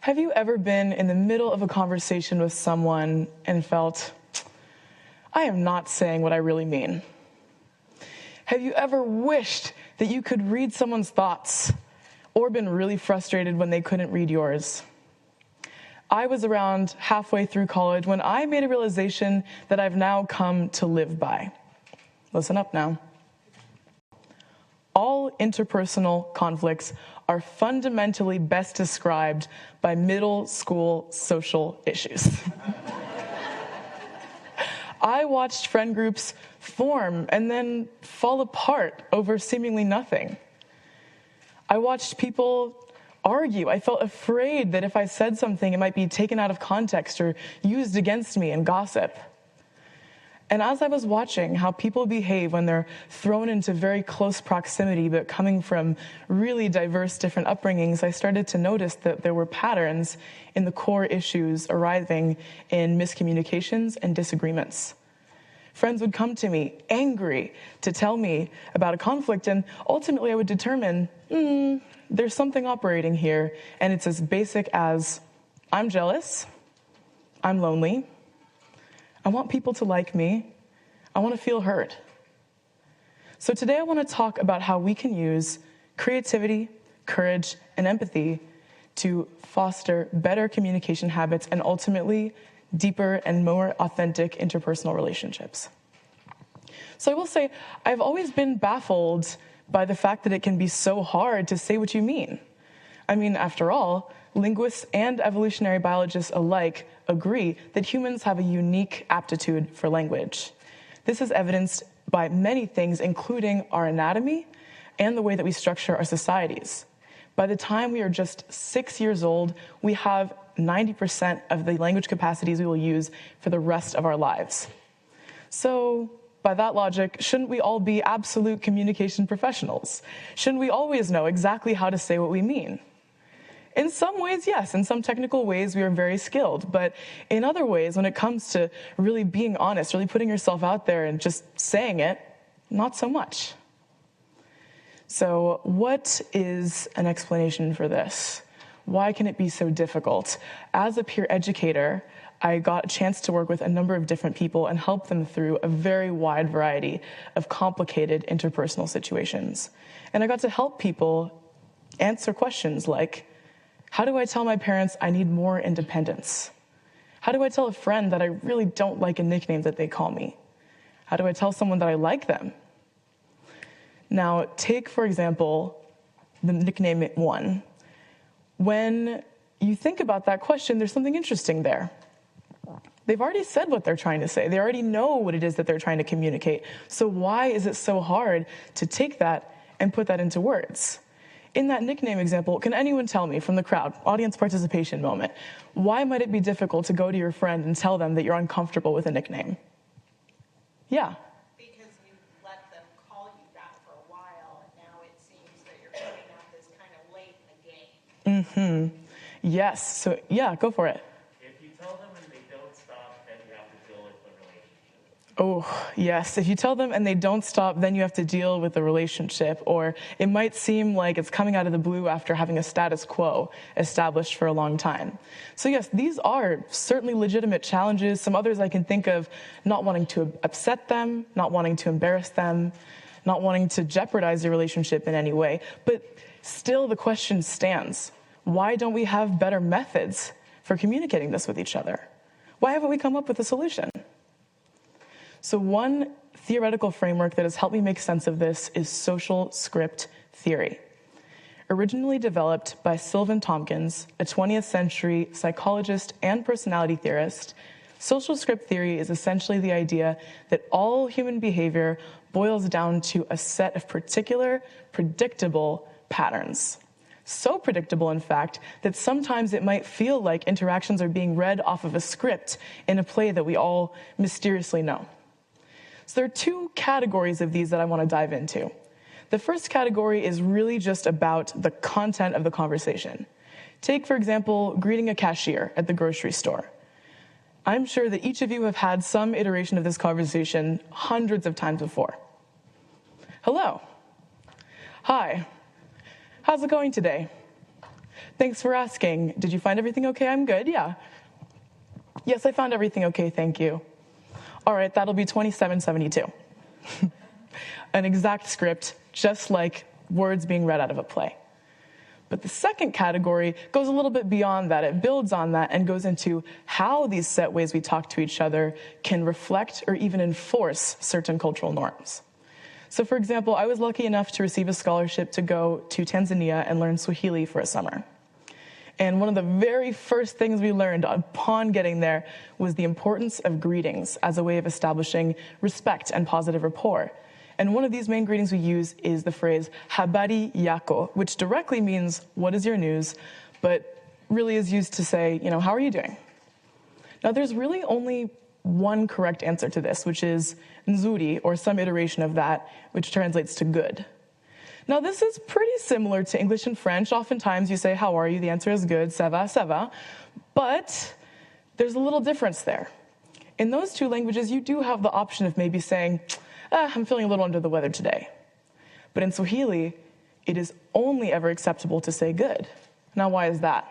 Have you ever been in the middle of a conversation with someone and felt, I am not saying what I really mean? Have you ever wished that you could read someone's thoughts or been really frustrated when they couldn't read yours? I was around halfway through college when I made a realization that I've now come to live by. Listen up now. All interpersonal conflicts are fundamentally best described by middle school social issues. I watched friend groups form and then fall apart over seemingly nothing. I watched people argue. I felt afraid that if I said something, it might be taken out of context or used against me in gossip. And as I was watching how people behave when they're thrown into very close proximity, but coming from really diverse different upbringings, I started to notice that there were patterns in the core issues arising in miscommunications and disagreements. Friends would come to me angry to tell me about a conflict, and ultimately I would determine, there's something operating here, and it's as basic as, I'm jealous, I'm lonely, I want people to like me, I want to feel heard. So today I want to talk about how we can use creativity, courage, and empathy to foster better communication habits and ultimately deeper and more authentic interpersonal relationships. So I will say, I've always been baffled by the fact that it can be so hard to say what you mean. I mean, after all, linguists and evolutionary biologists alike agree that humans have a unique aptitude for language. This is evidenced by many things, including our anatomy and the way that we structure our societies. By the time we are just 6 years old, we have 90% of the language capacities we will use for the rest of our lives. So, by that logic, shouldn't we all be absolute communication professionals? Shouldn't we always know exactly how to say what we mean? In some ways, yes. In some technical ways, we are very skilled. But in other ways, when it comes to really being honest, really putting yourself out there and just saying it, not so much. So what is an explanation for this? Why can it be so difficult? As a peer educator, I got a chance to work with a number of different people and help them through a very wide variety of complicated interpersonal situations. And I got to help people answer questions like, how do I tell my parents I need more independence? How do I tell a friend that I really don't like a nickname that they call me? How do I tell someone that I like them? Now, take, for example, the nickname one. When you think about that question, there's something interesting there. They've already said what they're trying to say. They already know what it is that they're trying to communicate. So why is it so hard to take that and put that into words? In that nickname example, can anyone tell me from the crowd, audience participation moment, why might it be difficult to go to your friend and tell them that you're uncomfortable with a nickname? Yeah. Because you let them call you that for a while, and now it seems that you're putting out this kind of late in the game. Yes. So, yeah, go for it. If you tell them and they don't stop, then you have to deal with the relationship. Oh, yes. If you tell them and they don't stop, then you have to deal with the relationship. Or it might seem like it's coming out of the blue after having a status quo established for a long time. So yes, these are certainly legitimate challenges. Some others I can think of: not wanting to upset them, not wanting to embarrass them, not wanting to jeopardize the relationship in any way. But still the question stands. Why don't we have better methods for communicating this with each other? Why haven't we come up with a solution? So one theoretical framework that has helped me make sense of this is social script theory. Originally developed by Sylvan Tompkins, a 20th century psychologist and personality theorist, social script theory is essentially the idea that all human behavior boils down to a set of particular, predictable patterns. So predictable, in fact, that sometimes it might feel like interactions are being read off of a script in a play that we all mysteriously know. So there are two categories of these that I want to dive into. The first category is really just about the content of the conversation. Take, for example, greeting a cashier at the grocery store. I'm sure that each of you have had some iteration of this conversation hundreds of times before. Hello. Hi. How's it going today? Thanks for asking. Did you find everything okay? I'm good, yeah. Yes, I found everything okay, thank you. All right, that'll be 2772. An exact script, just like words being read out of a play. But the second category goes a little bit beyond that. It builds on that and goes into how these set ways we talk to each other can reflect or even enforce certain cultural norms. So for example, I was lucky enough to receive a scholarship to go to Tanzania and learn Swahili for a summer. And one of the very first things we learned upon getting there was the importance of greetings as a way of establishing respect and positive rapport. And one of these main greetings we use is the phrase habari yako, which directly means what is your news, but really is used to say, how are you doing? Now there's really only one correct answer to this, which is nzuri, or some iteration of that, which translates to good. Now this is pretty similar to English and French. Oftentimes you say, how are you? The answer is good, ça va, ça va. But there's a little difference there. In those two languages, you do have the option of maybe saying, I'm feeling a little under the weather today. But in Swahili, it is only ever acceptable to say good. Now, why is that?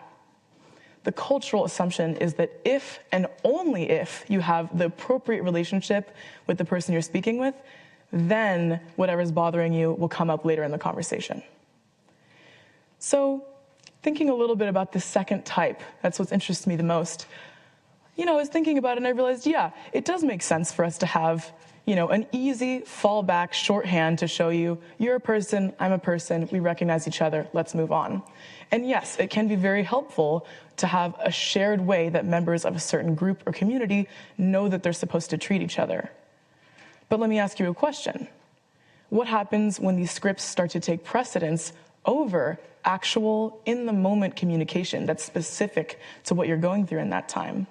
The cultural assumption is that if and only if you have the appropriate relationship with the person you're speaking with, then whatever's bothering you will come up later in the conversation. So, thinking a little bit about the second type, that's what interests me the most. I was thinking about it and I realized, it does make sense for us to have an easy fallback shorthand to show you, you're a person, I'm a person, we recognize each other, let's move on. And yes, it can be very helpful to have a shared way that members of a certain group or community know that they're supposed to treat each other. But let me ask you a question. What happens when these scripts start to take precedence over actual, in-the-moment communication that's specific to what you're going through in that time?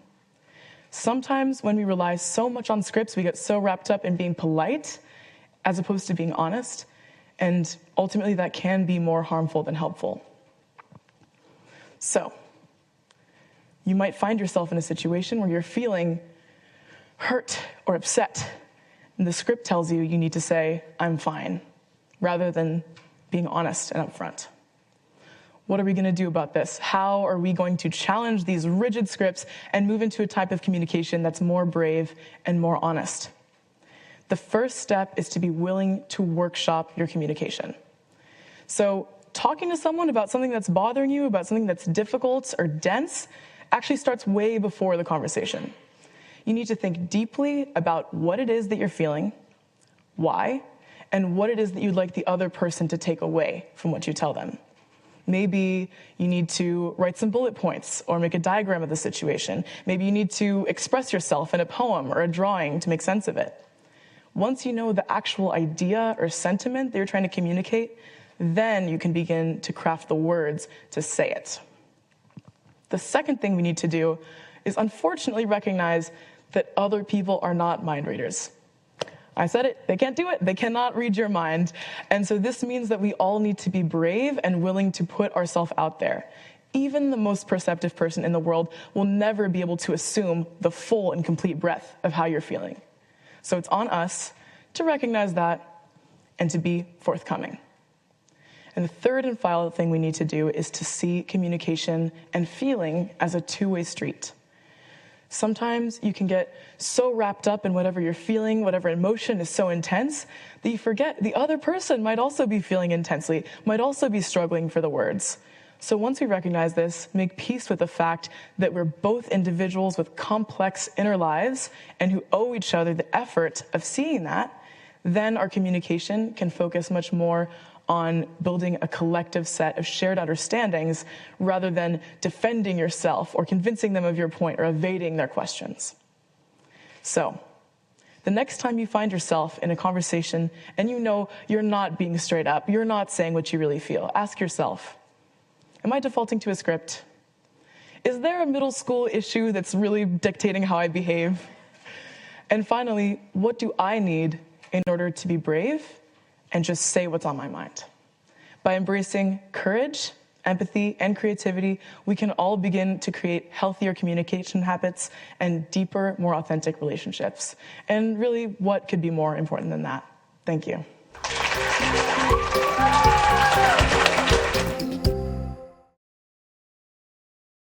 Sometimes when we rely so much on scripts, we get so wrapped up in being polite as opposed to being honest, and ultimately that can be more harmful than helpful. So, you might find yourself in a situation where you're feeling hurt or upset, and the script tells you you need to say, I'm fine, rather than being honest and upfront. What are we going to do about this? How are we going to challenge these rigid scripts and move into a type of communication that's more brave and more honest? The first step is to be willing to workshop your communication. So talking to someone about something that's bothering you, about something that's difficult or dense, actually starts way before the conversation. You need to think deeply about what it is that you're feeling, why, and what it is that you'd like the other person to take away from what you tell them. Maybe you need to write some bullet points or make a diagram of the situation. Maybe you need to express yourself in a poem or a drawing to make sense of it. Once you know the actual idea or sentiment that you're trying to communicate, then you can begin to craft the words to say it. The second thing we need to do is unfortunately recognize that other people are not mind readers. I said it, they can't do it. They cannot read your mind. And so this means that we all need to be brave and willing to put ourselves out there. Even the most perceptive person in the world will never be able to assume the full and complete breadth of how you're feeling. So it's on us to recognize that and to be forthcoming. And the third and final thing we need to do is to see communication and feeling as a two-way street. Sometimes you can get so wrapped up in whatever you're feeling, whatever emotion is so intense, that you forget the other person might also be feeling intensely, might also be struggling for the words. So once we recognize this, make peace with the fact that we're both individuals with complex inner lives and who owe each other the effort of seeing that, then our communication can focus much more on building a collective set of shared understandings rather than defending yourself or convincing them of your point or evading their questions. So, the next time you find yourself in a conversation and you know you're not being straight up, you're not saying what you really feel, ask yourself, am I defaulting to a script? Is there a middle school issue that's really dictating how I behave? And finally, what do I need in order to be brave and just say what's on my mind? By embracing courage, empathy, and creativity, we can all begin to create healthier communication habits and deeper, more authentic relationships. And really, what could be more important than that? Thank you.